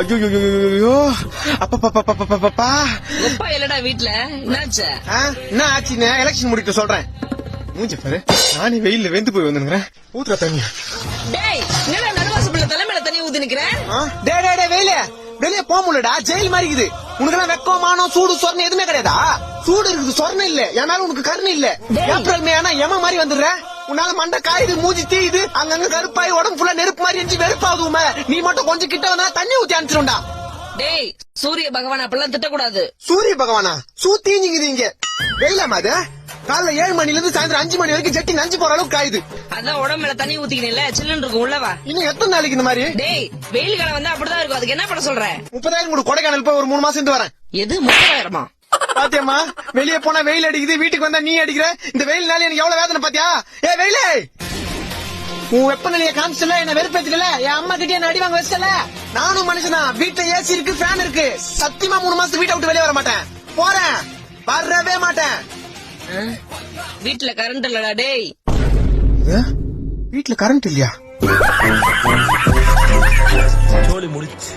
ஐயோ அப்பா அப்பா இல்லடா வீட்டுல என்னாச்சு? என்ன ஆச்சுன்னு எலெக்ஷன் முடிக்க சொல்றேன். மூஞ்ச பாரு, நானே வெயில்ல வெந்து போய் வந்துருக்கிறேன். ஊத்துற தண்ணி. டேய் என்னடா நடுவாசப்பள்ள தலைமையில தண்ணி ஊத்தி நிக்கிறேன். டே வெயில வெளியே போக முடியலடா, ஜெயில் மாதிரி இருக்குது. உனக்கு எல்லாம் வெக்கமானம் சூடு சொரணை எதுவுமே கிடையாதா? சூடு இருக்குது, சொரணை இல்ல. என்னால உனக்கு கருணை இல்ல. ஏப்ரல் மே ஆனா எம மாதிரி வந்துடுற. உன்னால மண்டை காயுது, மூஞ்சி தீயுது, அங்கங்க கருப்பாய் உடம்பு ஃபுல்லா நெருப்பு மாதிரி இருந்துச்சு, வெறுப்பாகுமே. நீ மட்டும் கொஞ்சம் கிட்ட வந்தா தண்ணி ஊத்தி அனுப்பிச்சிடும்டா. டேய் சூரிய பகவான் அப்பெல்லாம் திட்டக்கூடாது. சூரிய பகவானா? சூத்தீஞ்சிங்குது இங்க. வெயிலாமா அது? காலைல 7 மணில இருந்து சாயந்தரம் 5 மணி வரைக்கும் ஜட்டி நஞ்சு போற அளவுக்கு காயுது. அதான் உடம்புல தண்ணி ஊத்திக்கல சில்லுன்னு இருக்கும், உள்ளவா. இன்னும் எத்தனை நாளைக்கு இந்த மாதிரி? டேய் வெயில் காலம் வந்தா அப்படிதான் இருக்கும். அதுக்கு என்ன பண்ண சொல்ற? 30,000 கூட கொடைக்கானல் போய் ஒரு 3 மாசம் இருந்து வரேன். எது 30,000? பாத்தியம்மா, வெளியே போனா வெயில் அடிக்குது, வீட்டுக்கு வந்தா நீ அடிக்கிற. இந்த வெயில்னால எனக்கு எவ்வளவு வேதனை பாத்தியா? ஏ வெயிலே, உன் வெப்பநிலையை காமிச்சல, என்ன வெறுப்பேத்துக்கல, என் அம்மா கிட்டே என்ன அடி வாங்க வச்சல. நானும் மனுஷனா, வீட்டுல ஏசி இருக்கு, ஃபேன் இருக்கு. சத்தியமா 3 மாசத்துக்கு வீட்டை விட்டு வெளியே வர மாட்டேன். போறேன், வரவே மாட்டேன். வீட்டுல கரண்ட் இல்லடா. டேய் வீட்டுல கரண்ட் இல்லையா? ஜோலி முடிச்சு